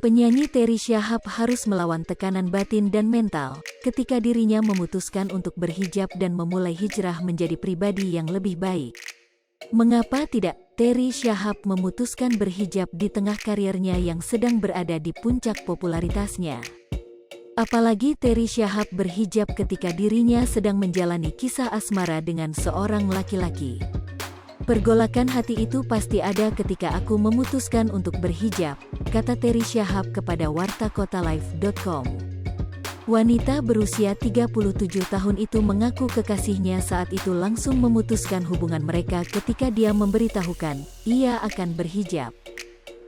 Penyanyi Terry Syahab harus melawan tekanan batin dan mental ketika dirinya memutuskan untuk berhijab dan memulai hijrah menjadi pribadi yang lebih baik. Mengapa tidak? Terry Syahab memutuskan berhijab di tengah karirnya yang sedang berada di puncak popularitasnya. Apalagi Terry Syahab berhijab ketika dirinya sedang menjalani kisah asmara dengan seorang laki-laki. Pergolakan hati itu pasti ada ketika aku memutuskan untuk berhijab, kata Terry Syahab kepada wartakotalife.com. Wanita berusia 37 tahun itu mengaku kekasihnya saat itu langsung memutuskan hubungan mereka ketika dia memberitahukan ia akan berhijab.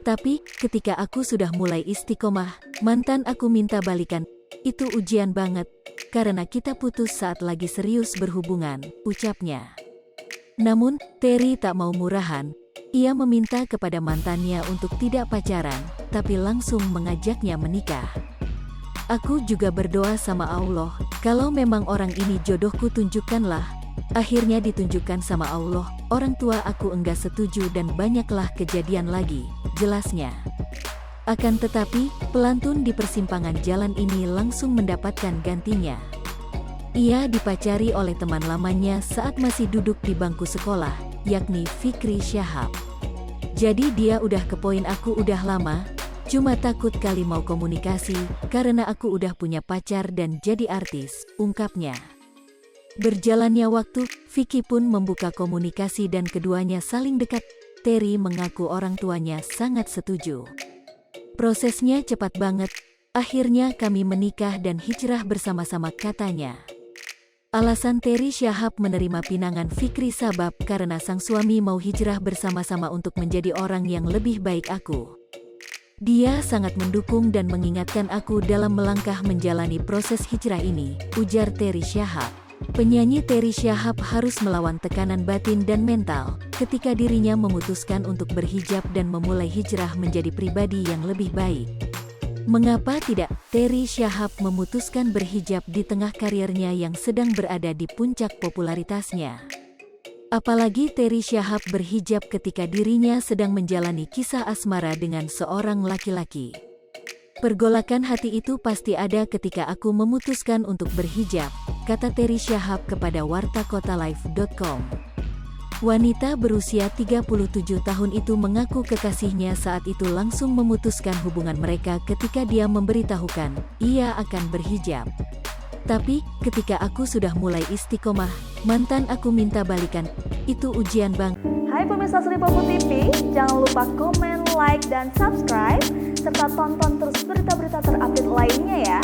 Tapi, ketika aku sudah mulai istiqomah, mantan aku minta balikan. Itu ujian banget, karena kita putus saat lagi serius berhubungan, ucapnya. Namun, Terry tak mau murahan. Ia meminta kepada mantannya untuk tidak pacaran, tapi langsung mengajaknya menikah. Aku juga berdoa sama Allah, kalau memang orang ini jodohku tunjukkanlah. Akhirnya ditunjukkan sama Allah, orang tua aku enggak setuju dan banyaklah kejadian lagi, jelasnya. Akan tetapi, pelantun di persimpangan jalan ini langsung mendapatkan gantinya. Ia dipacari oleh teman lamanya saat masih duduk di bangku sekolah, yakni Fikri Syahab. Jadi dia udah ke poin aku udah lama, cuma takut kali mau komunikasi, karena aku udah punya pacar dan jadi artis, ungkapnya. Berjalannya waktu, Vicky pun membuka komunikasi dan keduanya saling dekat. Terry mengaku orang tuanya sangat setuju. Prosesnya cepat banget, akhirnya kami menikah dan hijrah bersama-sama, katanya. Alasan Terry Syahab menerima pinangan Fikri Sabab karena sang suami mau hijrah bersama-sama untuk menjadi orang yang lebih baik aku. Dia sangat mendukung dan mengingatkan aku dalam melangkah menjalani proses hijrah ini, ujar Terry Syahab. Penyanyi Terry Syahab harus melawan tekanan batin dan mental ketika dirinya memutuskan untuk berhijab dan memulai hijrah menjadi pribadi yang lebih baik. Mengapa tidak? Terry Syahab memutuskan berhijab di tengah karirnya yang sedang berada di puncak popularitasnya. Apalagi Terry Syahab berhijab ketika dirinya sedang menjalani kisah asmara dengan seorang laki-laki. Pergolakan hati itu pasti ada ketika aku memutuskan untuk berhijab, kata Terry Syahab kepada wartakotalife.com. Wanita berusia 37 tahun itu mengaku kekasihnya saat itu langsung memutuskan hubungan mereka ketika dia memberitahukan ia akan berhijab. Tapi, ketika aku sudah mulai istiqomah, mantan aku minta balikan. Itu ujian bang. Hai pemirsa Sri Popo TV, jangan lupa komen, like, dan subscribe, serta tonton terus berita-berita terupdate lainnya ya.